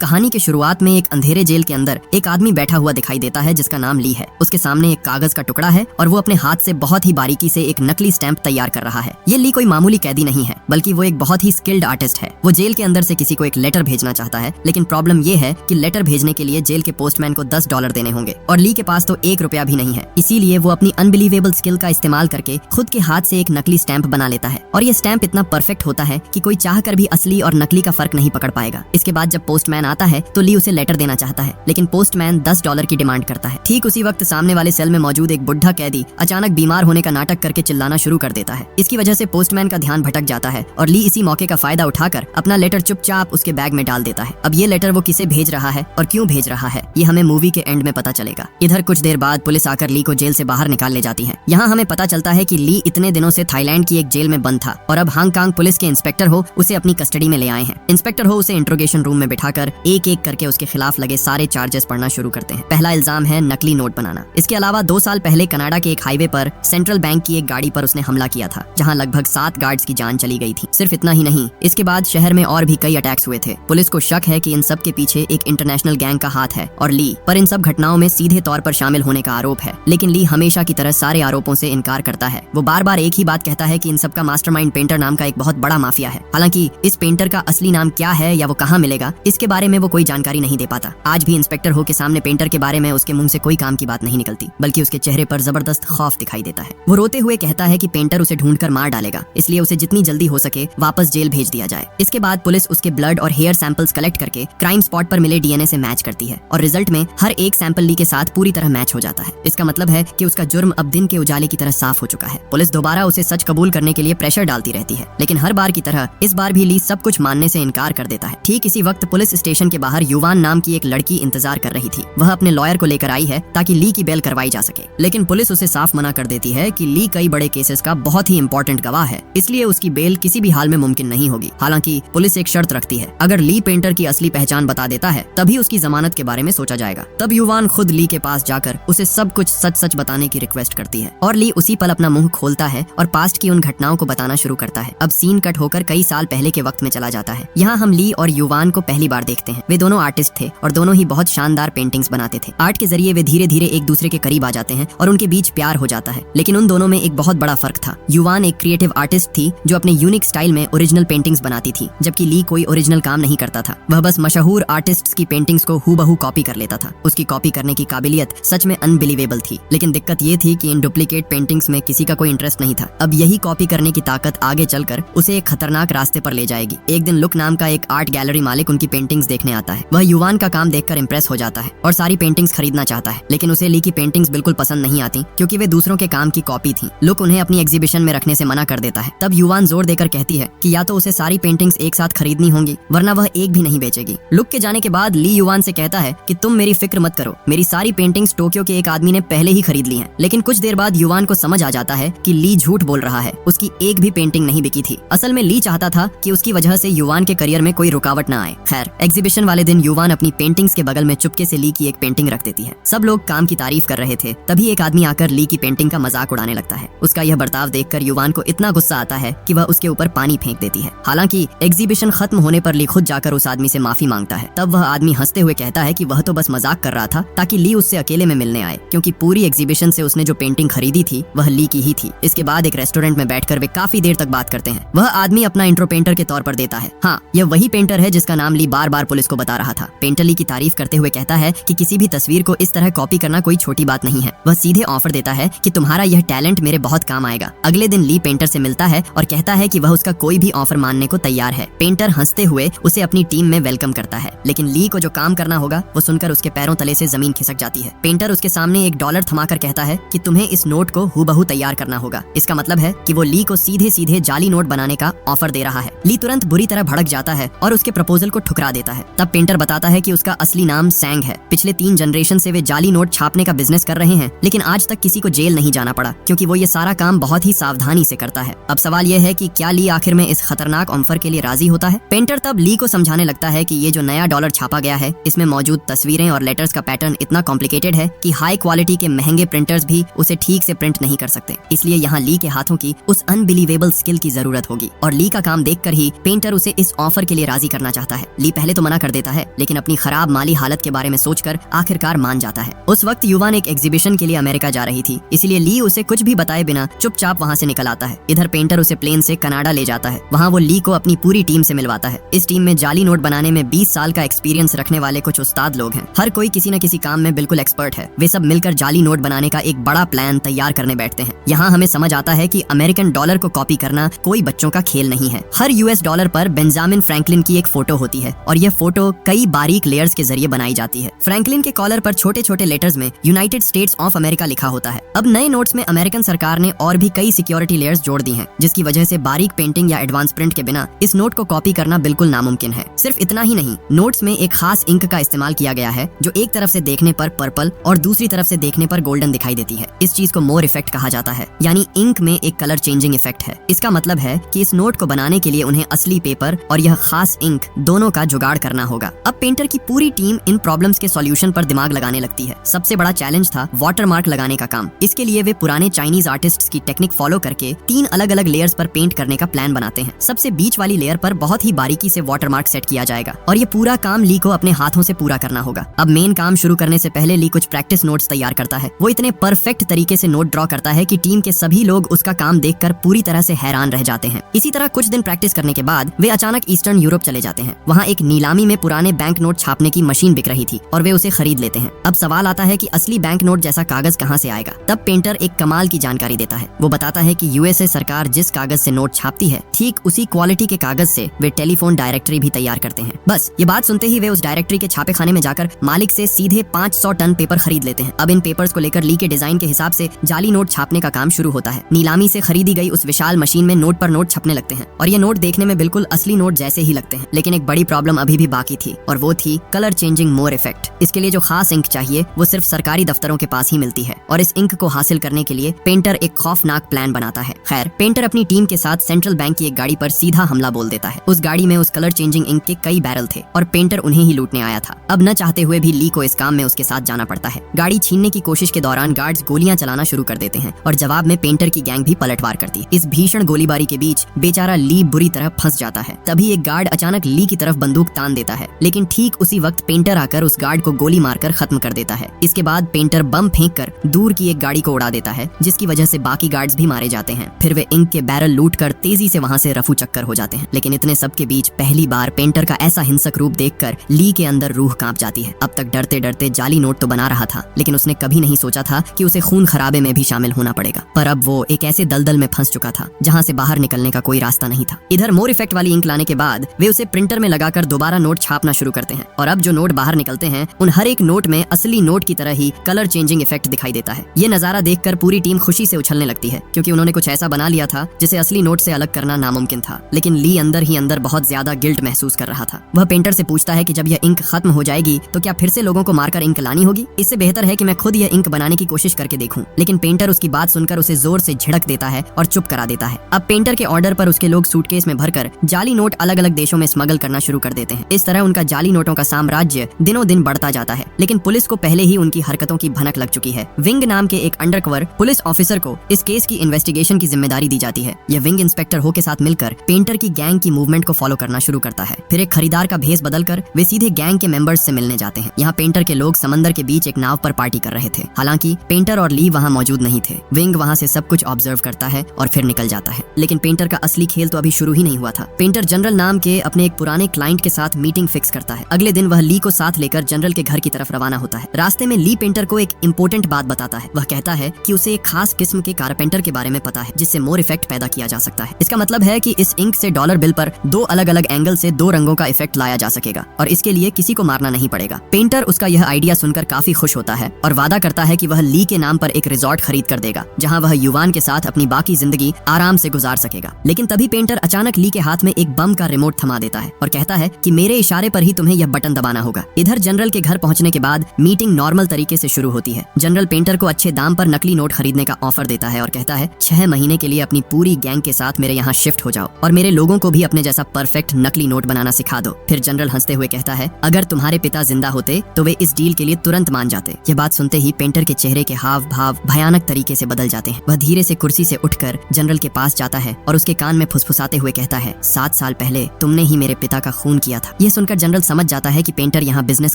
कहानी के शुरुआत में एक अंधेरे जेल के अंदर एक आदमी बैठा हुआ दिखाई देता है जिसका नाम ली है। उसके सामने एक कागज का टुकड़ा है और वो अपने हाथ से बहुत ही बारीकी से एक नकली स्टैंप तैयार कर रहा है। ये ली कोई मामूली कैदी नहीं है, बल्कि वो एक बहुत ही स्किल्ड आर्टिस्ट है। वो जेल के अंदर से किसी को एक लेटर भेजना चाहता है, लेकिन प्रॉब्लम ये है कि लेटर भेजने के लिए जेल के पोस्टमैन को $10 देने होंगे और ली के पास तो $1 भी नहीं है। इसीलिए वो अपनी अनबिलीवेबल स्किल का इस्तेमाल करके खुद के हाथ से एक नकली स्टैंप बना लेता है और ये स्टैंप इतना परफेक्ट होता है कि कोई चाह कर भी असली और नकली का फर्क नहीं पकड़ पाएगा। इसके बाद जब पोस्टमैन आता है तो ली उसे लेटर देना चाहता है, लेकिन पोस्टमैन $10 की डिमांड करता है। ठीक उसी वक्त सामने वाले सेल में मौजूद एक बुढ़ा कैदी अचानक बीमार होने का नाटक करके चिल्लाना शुरू कर देता है। इसकी वजह से पोस्टमैन का ध्यान भटक जाता है और ली इसी मौके का फायदा उठाकर अपना लेटर चुपचाप उसके बैग में डाल देता है। अब ये लेटर वो किसे भेज रहा है और क्यों भेज रहा है, ये हमें मूवी के एंड में पता चलेगा। इधर कुछ देर बाद पुलिस आकर ली को जेल से बाहर निकाल ले जाती है। यहाँ हमें पता चलता है कि ली इतने दिनों से थाईलैंड की एक जेल में बंद था और अब हांगकांग पुलिस के इंस्पेक्टर हो उसे अपनी कस्टडी में ले आए हैं। इंस्पेक्टर हो उसे इंट्रोगेशन रूम में बिठाकर एक एक करके उसके खिलाफ लगे सारे चार्जेस पढ़ना शुरू करते हैं। पहला इल्जाम है नकली नोट बनाना। इसके अलावा 2 साल पहले कनाडा के एक हाईवे पर सेंट्रल बैंक की एक गाड़ी पर उसने हमला किया था, जहां लगभग 7 गार्ड्स की जान चली गई थी। सिर्फ इतना ही नहीं, इसके बाद शहर में और भी कई अटैक्स हुए थे। पुलिस को शक है कि इन सब के पीछे एक इंटरनेशनल गैंग का हाथ है और ली पर इन सब घटनाओं में सीधे तौर पर शामिल होने का आरोप है। लेकिन ली हमेशा की तरह सारे आरोपों से इनकार करता है। वो बार बार एक ही बात कहता है कि इन सब का मास्टरमाइंड पेंटर नाम का एक बहुत बड़ा माफिया है। हालांकि इस पेंटर का असली नाम क्या है या वो कहाँ मिलेगा, इसके बारे में वो कोई जानकारी नहीं दे पाता। आज भी इंस्पेक्टर हो के सामने पेंटर के बारे में उसके मुंह से कोई काम की बात नहीं निकलती, बल्कि उसके चेहरे पर जबरदस्त खौफ दिखाई देता है। वो रोते हुए कहता है कि पेंटर उसे ढूंढकर मार डालेगा, इसलिए उसे जितनी जल्दी हो सके वापस जेल भेज दिया जाए। इसके बाद पुलिस उसके ब्लड और हेयर सैंपल्स कलेक्ट करके क्राइम स्पॉट पर मिले डीएनए से मैच करती है और रिजल्ट में हर एक सैंपल ली के साथ पूरी तरह मैच हो जाता है। इसका मतलब है कि उसका जुर्म अब दिन के उजाले की तरह साफ हो चुका है। पुलिस दोबारा उसे सच कबूल करने के लिए प्रेशर डालती रहती है, लेकिन हर बार की तरह इस बार भी ली सब कुछ मानने से इनकार कर देता है। ठीक इसी वक्त पुलिस स्टेशन के बाहर युवान नाम की एक लड़की इंतजार कर रही थी। वह अपने लॉयर को लेकर आई है ताकि ली की बेल करवाई जा सके, लेकिन पुलिस उसे साफ मना कर देती है कि ली कई बड़े केसेस का बहुत ही इंपॉर्टेंट गवाह है, इसलिए उसकी बेल किसी भी हाल में मुमकिन नहीं होगी। हालांकि पुलिस एक शर्त रखती है, अगर ली पेंटर की असली पहचान बता देता है तभी उसकी जमानत के बारे में सोचा जाएगा। तब युवान खुद ली के पास जाकर उसे सब कुछ सच सच बताने की रिक्वेस्ट करती है और ली उसी पल अपना मुंह खोलता है और पास्ट की उन घटनाओं को बताना शुरू करता है। अब सीन कट होकर कई साल पहले के वक्त में चला जाता है। यहाँ हम ली और युवान को पहली बार देखते हैं। वे दोनों आर्टिस्ट थे और दोनों ही बहुत शानदार पेंटिंग्स बनाते थे। आर्ट के जरिए वे धीरे धीरे एक दूसरे के करीब आ जाते हैं और उनके बीच प्यार हो जाता है। लेकिन उन दोनों में एक बहुत बड़ा फर्क था। युवान एक क्रिएटिव आर्टिस्ट थी जो अपने यूनिक स्टाइल में ओरिजिनल पेंटिंग्स बनाती थी, जबकि ली कोई ओरिजिनल काम नहीं करता था। वह बस मशहूर आर्टिस्ट्स की पेंटिंग्स को हूबहू कॉपी कर लेता था। उसकी कॉपी करने की काबिलियत सच में अनबिलीवेबल थी, लेकिन दिक्कत ये थी कि इन डुप्लीकेट पेंटिंग्स में किसी का कोई इंटरेस्ट नहीं था। अब यही कॉपी करने की ताकत आगे चलकर उसे एक खतरनाक रास्ते पर ले जाएगी। एक दिन लुक नाम का एक आर्ट गैलरी मालिक उनकी पेंटिंग्स देखने आता है। वह युवान का काम देखकर इंप्रेस हो जाता है और सारी पेंटिंग्स खरीदना चाहता है, लेकिन उसे ली की पेंटिंग्स बिल्कुल पसंद नहीं आती क्योंकि वे दूसरों के काम की कॉपी थी। लुक उन्हें अपनी एग्जीबिशन में रखने से मना कर देता है। तब युवान जोर देकर कहती है कि या तो उसे सारी पेंटिंग्स एक साथ खरीदनी होंगी, वरना वह एक भी नहीं बेचेगी। लुक के जाने के बाद ली युवान से कहता है कि तुम मेरी फिक्र मत करो, मेरी सारी पेंटिंग्स टोक्यो के एक आदमी ने पहले ही खरीद ली हैं। लेकिन कुछ देर बाद युवान को समझ आ जाता है कि ली झूठ बोल रहा है, उसकी एक भी पेंटिंग नहीं बिकी थी। असल में ली चाहता था कि उसकी वजह से युवान के करियर में कोई रुकावट न आए। खैर, एग्जीबिशन वाले दिन युवान अपनी पेंटिंग्स के बगल में चुपके से ली की एक पेंटिंग रख देती है। सब लोग काम की तारीफ कर रहे थे, तभी एक आदमी आकर ली की पेंटिंग का मजाक उड़ाने लगता है। उसका यह बर्ताव देखकर युवान को इतना गुस्सा आता है कि वह उसके ऊपर पानी फेंक देती है। हालांकि एग्जीबिशन खत्म होने पर ली खुद जाकर उस आदमी से माफी मांगता है। तब वह आदमी हंसते हुए कहता है कि वह तो बस मजाक कर रहा था ताकि ली उससे अकेले में मिलने आए, क्योंकि पूरी एग्जीबिशन से उसने जो पेंटिंग खरीदी थी वह ली की ही थी। इसके बाद एक रेस्टोरेंट में बैठकर वे काफी देर तक बात करते हैं। वह आदमी अपना इंट्रो पेंटर के तौर पर देता है। हाँ, यह वही पेंटर है जिसका नाम ली बार बार पुलिस को बता रहा था। पेंटर ली की तारीफ करते हुए कहता है कि किसी भी तस्वीर को इस तरह कॉपी करना कोई छोटी बात नहीं है। वह सीधे ऑफर देता है कि तुम्हारा यह टैलेंट मेरे बहुत काम आएगा। अगले दिन ली पेंटर से मिलता है और कहता है कि वह उसका कोई भी ऑफर मानने को तैयार है। पेंटर हंसते हुए उसे अपनी टीम में वेलकम करता है, लेकिन ली को जो काम करना होगा वो सुनकर उसके पैरों तले से जमीन खिसक जाती है। पेंटर उसके सामने $1 थमाकर कहता है कि तुम्हें इस नोट को हूबहू तैयार करना होगा। इसका मतलब है कि वो ली को सीधे सीधे जाली नोट बनाने का ऑफर दे रहा है। ली तुरंत बुरी तरह भड़क जाता है और उसके प्रपोजल को ठुकरा देता है। तब पेंटर बताता है कि उसका असली नाम सैंग है। पिछले 3 जनरेशन से वे जाली नोट छापने का बिजनेस कर रहे हैं, लेकिन आज तक किसी को जेल नहीं जाना पड़ा क्योंकि वो ये सारा काम बहुत ही सावधानी से करता है। अब सवाल यह है कि क्या ली आखिर में इस खतरनाक ऑफर के लिए राजी होता है? पेंटर तब ली को समझाने लगता है कि ये जो नया डॉलर छापा गया है इसमें मौजूद तस्वीरें और लेटर्स का पैटर्न इतना कॉम्प्लिकेटेड है कि हाई क्वालिटी के महंगे प्रिंटर्स भी उसे ठीक से प्रिंट नहीं कर सकते। इसलिए यहाँ ली के हाथों की उस अनबिलीवेबल स्किल की जरूरत होगी और ली का काम देखकर ही पेंटर उसे इस ऑफर के लिए राजी करना चाहता है। ली पहले तो मना मना कर देता है, लेकिन अपनी खराब माली हालत के बारे में सोचकर आखिरकार मान जाता है। उस वक्त युवान एक एग्जीबिशन के लिए अमेरिका जा रही थी, इसलिए ली उसे कुछ भी बताए बिना चुपचाप वहाँ से निकल आता है। इधर पेंटर उसे प्लेन से कनाडा ले जाता है। वहाँ वो ली को अपनी पूरी टीम से मिलवाता है। इस टीम में जाली नोट बनाने में 20 साल का एक्सपीरियंस रखने वाले कुछ उस्ताद लोग हैं। हर कोई किसी न किसी काम में बिल्कुल एक्सपर्ट है। वे सब मिलकर जाली नोट बनाने का एक बड़ा प्लान तैयार करने बैठते हैं। यहाँ हमें समझ आता है कि अमेरिकन डॉलर को कॉपी करना कोई बच्चों का खेल नहीं है। हर यूएस डॉलर पर बेंजामिन फ्रैंकलिन की एक फोटो होती है और यह फोटो कई बारीक लेयर्स के जरिए बनाई जाती है। फ्रैंकलिन के कॉलर पर छोटे छोटे लेटर्स में यूनाइटेड स्टेट्स ऑफ अमेरिका लिखा होता है। अब नए नोट्स में अमेरिकन सरकार ने और भी कई सिक्योरिटी लेयर्स जोड़ दी हैं, जिसकी वजह से बारीक पेंटिंग या एडवांस प्रिंट के बिना इस नोट को कॉपी करना बिल्कुल नामुमकिन है। सिर्फ इतना ही नहीं, नोट्स में एक खास इंक का इस्तेमाल किया गया है जो एक तरफ से देखने पर पर्पल और दूसरी तरफ से देखने पर गोल्डन दिखाई देती है। इस चीज को मोर इफेक्ट कहा जाता है, यानी इंक में एक कलर चेंजिंग इफेक्ट है। इसका मतलब है कि इस नोट को बनाने के लिए उन्हें असली पेपर और यह खास इंक दोनों का जुगाड़ करना होगा। अब पेंटर की पूरी टीम इन प्रॉब्लम्स के सॉल्यूशन पर दिमाग लगाने लगती है। सबसे बड़ा चैलेंज था वाटरमार्क लगाने का काम। इसके लिए वे पुराने चाइनीज आर्टिस्ट्स की टेक्निक फॉलो करके 3 अलग अलग लेयर्स पर पेंट करने का प्लान बनाते हैं। सबसे बीच वाली लेयर पर बहुत ही बारीकी से वाटरमार्क सेट किया जाएगा और ये पूरा काम ली को अपने हाथों से पूरा करना होगा। अब मेन काम शुरू करने से पहले ली कुछ प्रैक्टिस नोट्स तैयार करता है। वो इतने परफेक्ट तरीके से नोट ड्रॉ करता है कि टीम के सभी लोग उसका काम देखकर पूरी तरह से हैरान रह जाते हैं। इसी तरह कुछ दिन प्रैक्टिस करने के बाद वे अचानक ईस्टर्न यूरोप चले जाते हैं। वहाँ एक नीलामी में पुराने बैंक नोट छापने की मशीन बिक रही थी और वे उसे खरीद लेते हैं। अब सवाल आता है कि असली बैंक नोट जैसा कागज कहाँ से आएगा। तब पेंटर एक कमाल की जानकारी देता है। वो बताता है कि यूएसए सरकार जिस कागज से नोट छापती है, ठीक उसी क्वालिटी के कागज से वे टेलीफोन डायरेक्टरी भी तैयार करते हैं। बस ये बात सुनते ही वे उस डायरेक्टरी के छापे खाने में जाकर मालिक से सीधे 500 टन पेपर खरीद लेते हैं। अब इन पेपर्स को लेकर ली के डिजाइन के हिसाब से जाली नोट छापने का काम शुरू होता है। नीलामी से खरीदी गई उस विशाल मशीन में नोट पर नोट छपने लगते हैं और ये नोट देखने में बिल्कुल असली नोट जैसे ही लगते हैं। लेकिन एक बड़ी प्रॉब्लम अभी भी बाकी थी और वो थी कलर चेंजिंग मोर इफेक्ट। इसके लिए जो खास इंक चाहिए वो सिर्फ सरकारी दफ्तरों के पास ही मिलती है और इस इंक को हासिल करने के लिए पेंटर एक खौफनाक प्लान बनाता है। खैर, पेंटर अपनी टीम के साथ सेंट्रल बैंक की एक गाड़ी पर सीधा हमला बोल देता है। उस गाड़ी में उस कलर चेंजिंग इंक के कई बैरल थे और पेंटर उन्हें ही लूटने आया था। अब न चाहते हुए भी ली को इस काम में उसके साथ जाना पड़ता है। गाड़ी छीनने की कोशिश के दौरान गार्ड्स गोलियां चलाना शुरू कर देते हैं और जवाब में पेंटर की गैंग भी पलटवार करती है। इस भीषण गोलीबारी के बीच बेचारा ली बुरी तरह फंस जाता है। तभी एक गार्ड अचानक ली की तरफ बंदूक तान देता है, लेकिन ठीक उसी वक्त पेंटर आकर उस गार्ड को गोली मारकर खत्म कर देता है। इसके बाद पेंटर बम फेंककर दूर की एक गाड़ी को उड़ा देता है, जिसकी वजह से बाकी गार्ड्स भी मारे जाते हैं। फिर वे इंक के बैरल लूटकर तेजी से वहां से रफू चक्कर हो जाते हैं। लेकिन इतने सब के बीच पहली बार पेंटर का ऐसा हिंसक रूप देखकर ली के अंदर रूह कांप जाती है। अब तक डरते डरते जाली नोट तो बना रहा था, लेकिन उसने कभी नहीं सोचा था कि उसे खून खराबे में भी शामिल होना पड़ेगा। पर अब वो एक ऐसे दलदल में फंस चुका था जहां से बाहर निकलने का कोई रास्ता नहीं था। इधर मोर इफेक्ट वाली इंक लाने के बाद वे उसे प्रिंटर में लगाकर दोबारा नोट छापना शुरू करते हैं और अब जो नोट बाहर निकलते हैं उन हर एक नोट में असली नोट की तरह ही कलर चेंजिंग इफेक्ट दिखाई देता है। ये नजारा देखकर पूरी टीम खुशी से उछलने लगती है, क्योंकि उन्होंने कुछ ऐसा बना लिया था जिसे असली नोट से अलग करना नामुमकिन था। लेकिन ली अंदर ही अंदर बहुत ज्यादा गिल्ट महसूस कर रहा था। वह पेंटर से पूछता है कि जब यह इंक खत्म हो जाएगी तो क्या फिर से लोगों को मारकर इंक लानी होगी? इससे बेहतर है कि मैं खुद यह इंक बनाने की कोशिश करके देखूं। लेकिन पेंटर उसकी बात सुनकर उसे जोर से झिड़क देता है और चुप करा देता है। अब पेंटर के ऑर्डर पर उसके लोग सूटकेस में भरकर जाली नोट अलग अलग देशों में स्मगल करना शुरू कर देते हैं। इस तरह उनका जाली नोटों का साम्राज्य दिनों दिन बढ़ता जाता है। लेकिन पुलिस को पहले ही उनकी हरकतों की भनक लग चुकी है। विंग नाम के एक अंडरकवर पुलिस ऑफिसर को इस केस की इन्वेस्टिगेशन की जिम्मेदारी दी जाती है। यह विंग इंस्पेक्टर हो के साथ मिलकर पेंटर की गैंग की मूवमेंट को फॉलो करना शुरू करता है। फिर एक खरीदार का भेस बदलकर वे सीधे गैंग के मेंबर्स से मिलने जाते हैं। यहाँ पेंटर के लोग समंदर के बीच एक नाव पर पार्टी कर रहे थे। हालांकि पेंटर और ली वहाँ मौजूद नहीं थे। विंग वहाँ से सब कुछ ऑब्जर्व करता है और फिर निकल जाता है। लेकिन पेंटर का असली खेल तो अभी शुरू ही नहीं हुआ था। पेंटर जनरल नाम के अपने एक पुराने क्लाइंट के साथ मीटिंग फिक्स करता है। अगले दिन वह ली को साथ लेकर जनरल के घर की तरफ रवाना होता है। रास्ते में ली पेंटर को एक इम्पोर्टेंट बात बताता है। वह कहता है कि उसे एक खास किस्म के कारपेंटर के बारे में पता है जिससे मोर इफेक्ट पैदा किया जा सकता है। इसका मतलब है कि इस इंक से डॉलर बिल पर 2 अलग अलग एंगल से 2 रंगों का इफेक्ट लाया जा सकेगा और इसके लिए किसी को मारना नहीं पड़ेगा। पेंटर उसका यह आइडिया सुनकर काफी खुश होता है और वादा करता है कि वह ली के नाम पर एक रिजॉर्ट खरीद कर देगा, जहां वह युवान के साथ अपनी बाकी जिंदगी आराम से गुजार सकेगा। लेकिन तभी पेंटर अचानक ली के हाथ में एक बम का रिमोट थमा देता है और कहता है कि मेरे इशारे पर ही तुम्हें यह बटन दबाना होगा। इधर जनरल के घर पहुंचने के बाद मीटिंग नॉर्मल तरीके से शुरू होती है। जनरल पेंटर को अच्छे दाम पर नकली नोट खरीदने का ऑफर देता है और कहता है 6 महीने के लिए अपनी पूरी गैंग के साथ मेरे यहाँ शिफ्ट हो जाओ और मेरे लोगों को भी अपने जैसा परफेक्ट नकली नोट बनाना सिखा दो। फिर जनरल हंसते हुए कहता है अगर तुम्हारे पिता जिंदा होते तो वे इस डील के लिए तुरंत मान जाते। यह बात सुनते ही पेंटर के चेहरे के हाव भाव भयानक तरीके से बदल जाते हैं। वह धीरे से कुर्सी से उठकर जनरल के पास जाता है और उसके कान में फुसफुसाते हुए कहता है 7 साल पहले तुमने ही मेरे पिता का खून किया था था। यह सुनकर जनरल समझ जाता है कि पेंटर यहाँ बिजनेस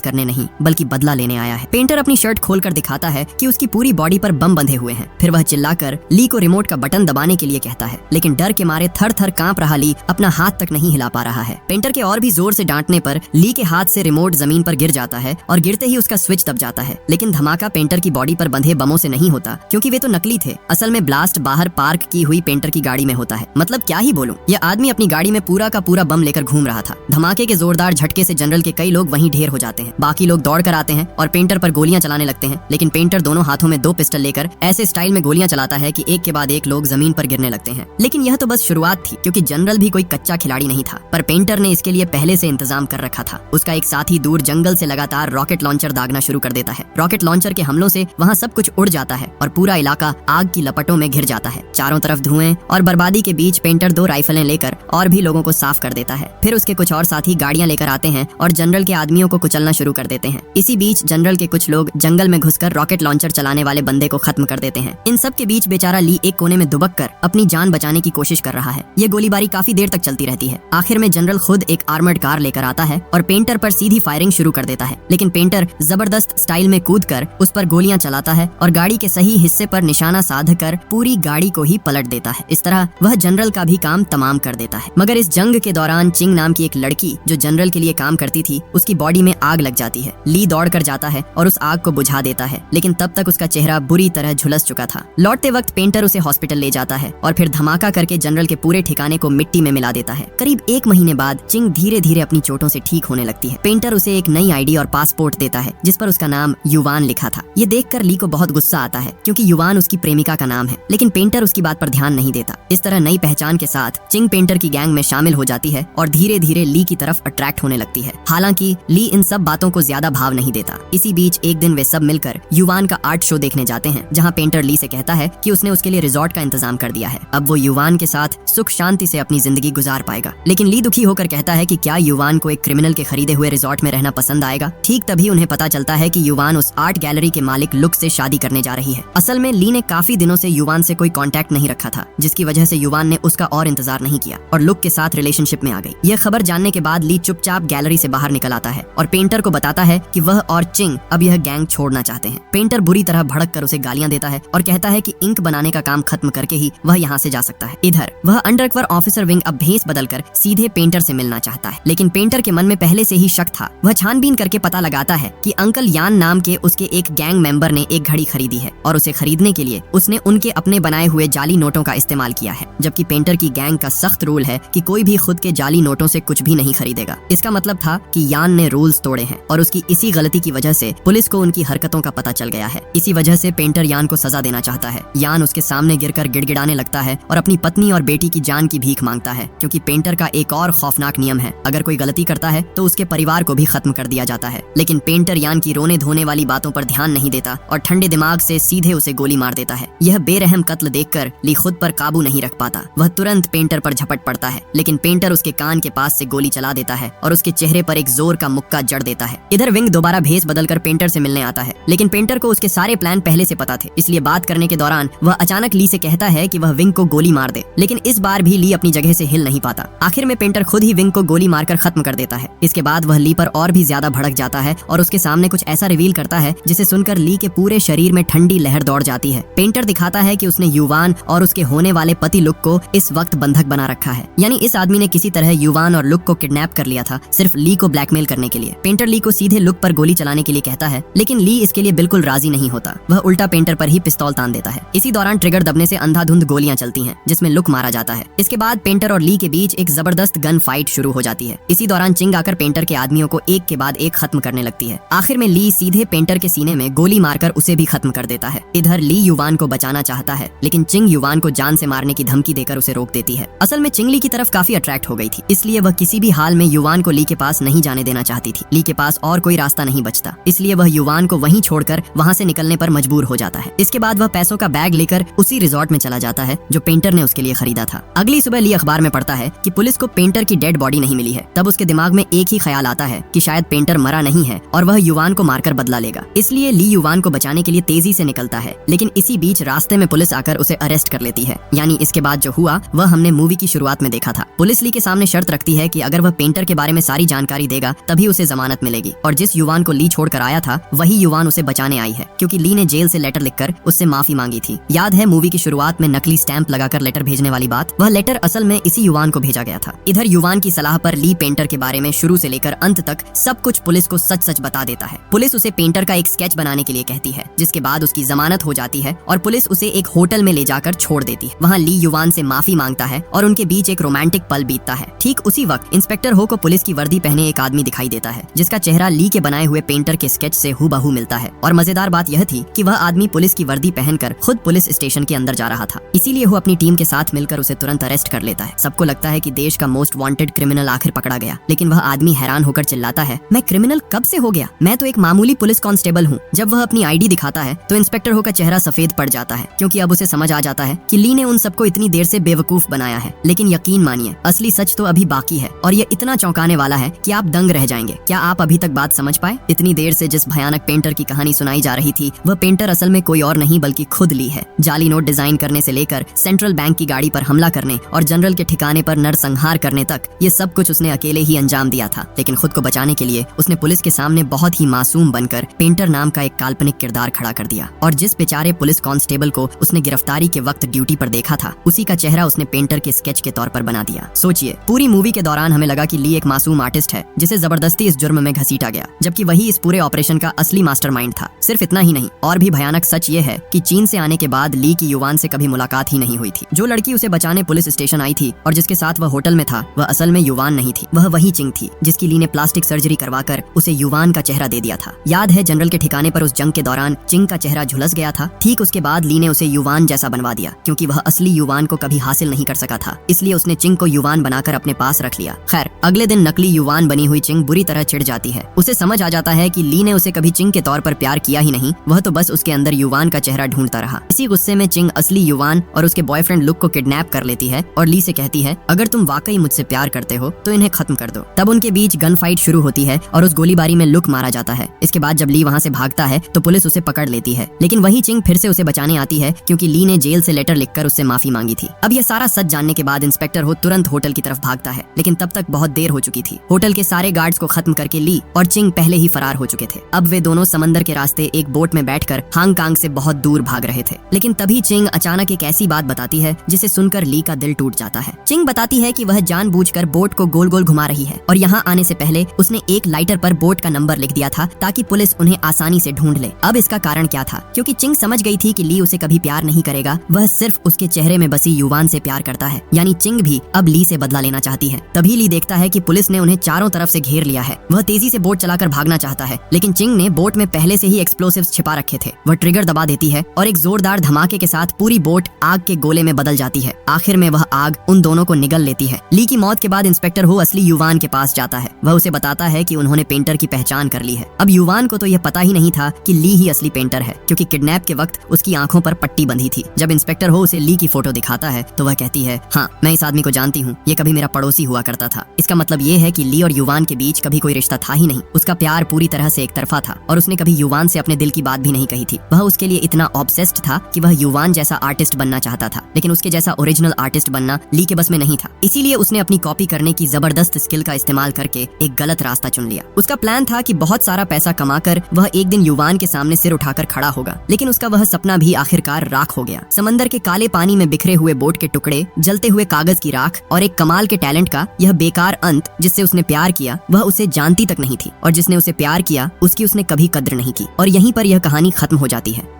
करने नहीं बल्कि बदला लेने आया है। पेंटर अपनी शर्ट खोलकर दिखाता है कि उसकी पूरी बॉडी पर बम बंधे हुए हैं। फिर वह चिल्लाकर ली को रिमोट का बटन दबाने के लिए कहता है, लेकिन डर के मारे थर थर कांप रहा ली अपना हाथ तक नहीं हिला पा रहा है। पेंटर के और भी जोर से डांटने पर ली के हाथ से रिमोट जमीन पर गिर जाता है और गिरते ही उसका स्विच दब जाता है। लेकिन धमाका पेंटर की बॉडी पर बंधे बमों से नहीं होता, क्योंकि वे तो नकली थे। असल में ब्लास्ट बाहर पार्क की हुई पेंटर की गाड़ी में होता है। मतलब क्या ही बोलूं, यह आदमी अपनी गाड़ी में पूरा का पूरा बम लेकर घूम रहा था। धमाके के जोरदार झटके से जनरल के कई लोग वहीं ढेर हो जाते हैं। बाकी लोग दौड़ कर आते हैं और पेंटर पर गोलियां चलाने लगते हैं, लेकिन पेंटर दोनों हाथों में 2 पिस्टल लेकर ऐसे स्टाइल में गोलियां चलाता है कि एक के बाद एक लोग जमीन पर गिरने लगते हैं। लेकिन यह तो बस शुरुआत थी, क्योंकि जनरल भी कोई कच्चा खिलाड़ी नहीं था, पर पेंटर ने इसके लिए पहले से इंतजाम कर रखा था। उसका एक साथी दूर जंगल से लगातार रॉकेट लॉन्चर दागना शुरू कर देता है। रॉकेट लॉन्चर के हमलों से वहाँ सब कुछ उड़ जाता है और पूरा इलाका आग की लपटों में घिर जाता है। चारों तरफ धुएं और बर्बादी के बीच पेंटर 2 राइफलें लेकर और भी लोगों को साफ कर देता है। फिर उसके कुछ और साथी गाड़ियां लेकर आते हैं और जनरल के आदमियों को कुचलना शुरू कर देते हैं। इसी बीच जनरल के कुछ लोग जंगल में घुसकर रॉकेट लॉन्चर चलाने वाले बंदे को खत्म कर देते हैं। इन सब के बीच बेचारा ली एक कोने में दुबक कर अपनी जान बचाने की कोशिश कर रहा है। ये गोलीबारी काफी देर तक चलती रहती है। आखिर में जनरल खुद एक आर्मर्ड कार लेकर आता है और पेंटर पर सीधी फायरिंग शुरू कर देता है। लेकिन पेंटर जबरदस्त स्टाइल में कूदकर उस पर गोलियां चलाता है और गाड़ी के सही हिस्से पर निशाना साधकर पूरी गाड़ी को ही पलट देता है। इस तरह वह जनरल का भी काम तमाम कर देता है। मगर इस जंग के दौरान चिंग नाम की एक लड़की जो जनरल के लिए काम करती थी, उसकी बॉडी में आग लग जाती है। ली दौड़ कर जाता है और उस आग को बुझा देता है, लेकिन तब तक उसका चेहरा बुरी तरह झुलस चुका था। लौटते वक्त पेंटर उसे हॉस्पिटल ले जाता है और फिर धमाका करके जनरल के पूरे ठिकाने को मिट्टी में मिला देता है। करीब 1 महीने बाद चिंग धीरे धीरे अपनी चोटों से ठीक होने लगती है। पेंटर उसे एक नई आईडी और पासपोर्ट देता है जिस पर उसका नाम युवान लिखा था। ये देखकर ली को बहुत गुस्सा आता है, क्योंकि युवान उसकी प्रेमिका का नाम है, लेकिन पेंटर उसकी बात पर ध्यान नहीं देता। इस तरह नई पहचान के साथ चिंग पेंटर की गैंग में शामिल हो जाती है और धीरे धीरे ली की तरफ अट्रैक्ट होने लगती है। हालांकि ली इन सब बातों को ज्यादा भाव नहीं देता। इसी बीच एक दिन वे सब मिलकर युवान का आर्ट शो देखने जाते हैं, जहां पेंटर ली से कहता है कि उसने उसके लिए रिजॉर्ट का इंतजाम कर दिया है। अब वो युवान के साथ सुख शांति से अपनी जिंदगी गुजार पाएगा। लेकिन ली दुखी होकर कहता है कि क्या युवान को एक क्रिमिनल के खरीदे हुए रिजॉर्ट में रहना पसंद आएगा। ठीक तभी उन्हें पता चलता है कि युवान उस आर्ट गैलरी के मालिक लुक से शादी करने जा रही है। असल में ली ने काफी दिनों से युवान से कोई कांटेक्ट नहीं रखा था, जिसकी वजह से युवान ने उसका और इंतजार नहीं किया और लुक के साथ रिलेशनशिप में आ गई। यह खबर जानने के बाद ली चुपचाप गैलरी से बाहर निकल आता है और पेंटर को बताता है कि वह और चिंग अब यह गैंग छोड़ना चाहते हैं। पेंटर बुरी तरह भड़क कर उसे गालियां देता है और कहता है कि इंक बनाने का काम खत्म करके ही वह यहाँ से जा सकता है। इधर वह अंडरकवर ऑफिसर विंग अब भेस बदलकर सीधे पेंटर से मिलना चाहता है, लेकिन पेंटर के मन में पहले से ही शक था। वह छानबीन करके पता लगाता है कि अंकल यान नाम के उसके एक गैंग मेंबर ने एक घड़ी खरीदी है और उसे खरीदने के लिए उसने उनके अपने बनाए हुए जाली नोटों का इस्तेमाल किया है, जबकि पेंटर की गैंग का सख्त रूल है कि कोई भी खुद के जाली नोटों से कुछ भी नहीं खरीदेगा। इसका मतलब था कि यान ने रूल्स तोड़े हैं और उसकी इसी गलती की वजह से पुलिस को उनकी हरकतों का पता चल गया है। इसी वजह से पेंटर यान को सजा देना चाहता है। यान उसके सामने गिरकर गिड़गिड़ाने लगता है और अपनी पत्नी और बेटी की जान की भीख मांगता है, क्योंकि पेंटर का एक और खौफनाक नियम है, अगर कोई गलती करता है तो उसके परिवार को भी खत्म कर दिया जाता है। लेकिन पेंटर यान की रोने धोने वाली बातों पर ध्यान नहीं देता और ठंडे दिमाग से सीधे उसे गोली मार देता है। यह बेरहम कत्ल देखकर ली खुद पर काबू नहीं रख पाता। वह तुरंत पेंटर पर झपट पड़ता है, लेकिन पेंटर उसके कान के पास से गोली चला देता है और उसके चेहरे पर एक जोर का मुक्का जड़ देता है। इधर विंग दोबारा भेस बदलकर पेंटर से मिलने आता है, लेकिन पेंटर को उसके सारे प्लान पहले से पता थे। इसलिए बात करने के दौरान वह अचानक ली से कहता है कि वह विंग को गोली मार दे, लेकिन इस बार भी ली अपनी जगह से हिल नहीं पाता। आखिर में पेंटर खुद ही विंग को गोली मारकर खत्म कर देता है। इसके बाद वह ली पर और भी ज्यादा भड़क जाता है और उसके सामने कुछ ऐसा रिवील करता है जिसे सुनकर ली के पूरे शरीर में ठंडी लहर दौड़ जाती है। पेंटर दिखाता है कि उसने युवान और उसके होने वाले पति लुक को इस वक्त बंधक बना रखा है, यानी इस आदमी ने किसी तरह युवान और लुक को किडनैप कर लिया था, सिर्फ ली को ब्लैकमेल करने के लिए। पेंटर ली को सीधे लुक पर गोली चलाने के लिए कहता है, लेकिन ली इसके लिए बिल्कुल राजी नहीं होता। वह उल्टा पेंटर पर ही पिस्तौल तान देता है। इसी दौरान ट्रिगर दबने से अंधाधुंध गोलियां चलती हैं, जिसमें लुक मारा जाता है। इसके बाद पेंटर और ली के बीच एक जबरदस्त गन फाइट शुरू हो जाती है। इसी दौरान चिंग आकर पेंटर के आदमियों को एक के बाद एक खत्म करने लगती है। आखिर में ली सीधे पेंटर के सीने में गोली मारकर उसे भी खत्म कर देता है। इधर ली युवान को बचाना चाहता है, लेकिन चिंग युवान को जान से मारने की धमकी देकर उसे रोक देती है। असल में चिंग ली की तरफ काफी अट्रैक्ट हो गई थी, इसलिए वह किसी भी हाल में युवान को ली के पास नहीं जाने देना चाहती थी। ली के पास और कोई रास्ता नहीं बचता, इसलिए वह युवान को वहीं छोड़कर वहां से निकलने पर मजबूर हो जाता है। इसके बाद वह पैसों का बैग लेकर उसी रिजॉर्ट में चला जाता है जो पेंटर ने उसके लिए खरीदा था। अगली सुबह ली अखबार में पढ़ता है कि पुलिस को पेंटर की डेड बॉडी नहीं मिली है। तब उसके दिमाग में एक ही ख्याल आता है कि शायद पेंटर मरा नहीं है और वह युवान को मारकर बदला लेगा। इसलिए ली युवान को बचाने के लिए तेजी से निकलता है, लेकिन इसी बीच रास्ते में पुलिस आकर उसे अरेस्ट कर लेती है। यानी इसके बाद जो हुआ वह हमने मूवी की शुरुआत में देखा था। पुलिस ली के सामने शर्त रखती है कि अगर वह पेंटर के बारे में सारी जानकारी देगा तभी उसे जमानत मिलेगी। और जिस युवान को ली छोड़कर आया था वही युवान उसे बचाने आई है, क्योंकि ली ने जेल से लेटर लिखकर उससे माफी मांगी थी। याद है मूवी की शुरुआत में नकली स्टैंप लगाकर लेटर भेजने वाली बात? वह लेटर असल में इसी युवान को भेजा गया था। इधर युवान की सलाह पर ली पेंटर के बारे में शुरू से लेकर अंत तक सब कुछ पुलिस को सच सच बता देता है। पुलिस उसे पेंटर का एक स्केच बनाने के लिए कहती है, जिसके बाद उसकी जमानत हो जाती है और पुलिस उसे एक होटल में ले जाकर छोड़ देती है। वहाँ ली युवान से माफी मांगता है और उनके बीच एक रोमांटिक पल बीतता है। ठीक उसी वक्त इंस्पेक्टर हो को पुलिस की वर्दी पहने एक आदमी दिखाई देता है, जिसका चेहरा ली के बनाए हुए पेंटर के स्केच से हूबहू मिलता है। और मजेदार बात यह थी कि वह आदमी पुलिस की वर्दी पहनकर खुद पुलिस स्टेशन के अंदर जा रहा था, इसीलिए वो अपनी टीम के साथ मिलकर उसे तुरंत अरेस्ट कर लेता है। सबको लगता है कि देश का मोस्ट वांटेड क्रिमिनल आखिर पकड़ा गया, लेकिन वह आदमी हैरान होकर चिल्लाता है, मैं क्रिमिनल कब से हो गया? मैं तो एक मामूली पुलिस कांस्टेबल हूँ। जब वह अपनी आईडी दिखाता है तो इंस्पेक्टर हो का चेहरा सफेद पड़ जाता है, क्योंकि अब उसे समझ आ जाता है कि ली ने उन सबको इतनी देर से बेवकूफ बनाया है। लेकिन यकीन मानिए, असली सच तो अभी बाकी है और ये इतना चौंकाने वाला है कि आप दंग रह जाएंगे। क्या आप अभी तक बात समझ पाए? इतनी देर से जिस भयानक पेंटर की कहानी सुनाई जा रही थी, वह पेंटर असल में कोई और नहीं बल्कि खुद ली है। जाली नोट डिजाइन करने से लेकर सेंट्रल बैंक की गाड़ी पर हमला करने और जनरल के ठिकाने पर नरसंहार करने तक ये सब कुछ उसने अकेले ही अंजाम दिया था। लेकिन खुद को बचाने के लिए उसने पुलिस के सामने बहुत ही मासूम बनकर पेंटर नाम का एक काल्पनिक किरदार खड़ा कर दिया। और जिस बेचारे पुलिस कांस्टेबल को उसने गिरफ्तारी के वक्त ड्यूटी पर देखा था, उसी का चेहरा उसने पेंटर के स्केच के तौर पर बना दिया। सोचिए, पूरी मूवी के दौरान हमें लगा कि ली एक मासूम आर्टिस्ट है जिसे जबरदस्ती इस जुर्म में घसीटा गया, जबकि वही इस पूरे ऑपरेशन का असली मास्टरमाइंड था। सिर्फ इतना ही नहीं, और भी भयानक सच ये है कि चीन से आने के बाद ली की युवान से कभी मुलाकात ही नहीं हुई थी। जो लड़की उसे बचाने पुलिस स्टेशन आई थी और जिसके साथ वह होटल में था, वह असल में युवान नहीं थी, वह वही चिंग थी जिसकी ली ने प्लास्टिक सर्जरी करवाकर उसे युवान का चेहरा दे दिया था। याद है जनरल के ठिकाने पर उस जंग के दौरान चिंग का चेहरा झुलस गया था। ठीक उसके बाद ली ने उसे युवान जैसा बनवा दिया, क्योंकि वह असली युवान को कभी हासिल नहीं कर सका था, इसलिए उसने चिंग को युवान बनाकर अपने पास रख लिया। खैर, अगले दिन नकली युवान बनी हुई चिंग बुरी तरह चिढ़ जाती है। उसे समझ आ जाता है कि ली ने उसे कभी चिंग के तौर पर प्यार किया ही नहीं, वह तो बस उसके अंदर युवान का चेहरा ढूंढता रहा। इसी गुस्से में चिंग असली युवान और उसके बॉयफ्रेंड लुक को किडनैप कर लेती है और ली से कहती है, अगर तुम वाकई मुझसे प्यार करते हो तो इन्हें खत्म कर दो। तब उनके बीच गन फाइट शुरू होती है और उस गोलीबारी में लुक मारा जाता है। इसके बाद जब ली वहाँ से भागता है तो पुलिस उसे पकड़ लेती है, लेकिन वही चिंग फिर से उसे बचाने आती है, क्योंकि ली ने जेल से लेटर लिखकर उससे माफी मांगी थी। अब यह सारा सच जानने के बाद इंस्पेक्टर हो तुरंत होटल की तरफ भागता है, लेकिन तब तक बहुत देर हो चुकी थी। होटल के सारे गार्ड्स को खत्म करके ली और चिंग पहले ही फरार हो चुके थे। अब वे दोनों समंदर के रास्ते एक बोट में बैठकर हांगकांग से बहुत दूर भाग रहे थे। लेकिन तभी चिंग अचानक एक ऐसी बात बताती है जिसे सुनकर ली का दिल टूट जाता है। चिंग बताती है कि वह जानबूझकर बोट को गोल गोल घुमा रही है और यहाँ आने से पहले उसने एक लाइटर पर बोट का नंबर लिख दिया था ताकि पुलिस उन्हें आसानी से ढूंढ ले। अब इसका कारण क्या था? क्योंकि चिंग समझ गई थी कि ली उसे कभी प्यार नहीं करेगा, वह सिर्फ उसके चेहरे में बसी युवान से प्यार करता है। यानी चिंग भी अब ली से बदला लेना चाहती है। तभी ली देखता है कि पुलिस ने उन्हें चारों तरफ से घेर लिया है। वह तेजी से बोट चलाकर भागना चाहता है, लेकिन चिंग ने बोट में पहले से ही एक्सप्लोसिव्स छिपा रखे थे। वह ट्रिगर दबा देती है और एक जोरदार धमाके के साथ पूरी बोट आग के गोले में बदल जाती है। आखिर में वह आग उन दोनों को निगल लेती है। ली की मौत के बाद इंस्पेक्टर हो असली युवान के पास जाता है। वह उसे बताता है कि उन्होंने पेंटर की पहचान कर ली है। अब युवान को तो यह पता ही नहीं था कि ली ही असली पेंटर है, क्योंकि किडनैप के वक्त उसकी आंखों पर पट्टी बंधी थी। जब इंस्पेक्टर हो उसे ली की फोटो दिखाता है तो वह कहती है, हाँ, मैं इस आदमी को जानती हूँ, ये कभी मेरा पड़ोसी हुआ करता था। इसका मतलब ये है कि ली और युवान के बीच कभी कोई रिश्ता था ही नहीं। उसका प्यार पूरी तरह से एक तरफा था और उसने कभी युवान से अपने दिल की बात भी नहीं कही थी। वह उसके लिए इतना ऑब्सेस्ड था कि वह युवान जैसा आर्टिस्ट बनना चाहता था, लेकिन उसके जैसा ओरिजिनल आर्टिस्ट बनना ली के बस में नहीं था। इसीलिए उसने अपनी कॉपी करने की जबरदस्त स्किल का इस्तेमाल करके एक गलत रास्ता चुन लिया। उसका प्लान था कि बहुत सारा पैसा कमाकर वह एक दिन युवान के सामने सिर उठाकर खड़ा होगा, लेकिन उसका वह सपना भी आखिरकार राख हो गया। समंदर के काले पानी में बिखरे हुए बोट के टुकड़े, जलते हुए कागज की राख और एक कमाल के टैलेंट का यह बेकार अंत, जिससे उसने प्यार किया वह उसे जानती तक नहीं थी, और जिसने उसे प्यार किया उसकी उसने कभी कद्र नहीं की। और यहीं पर यह कहानी खत्म हो जाती है।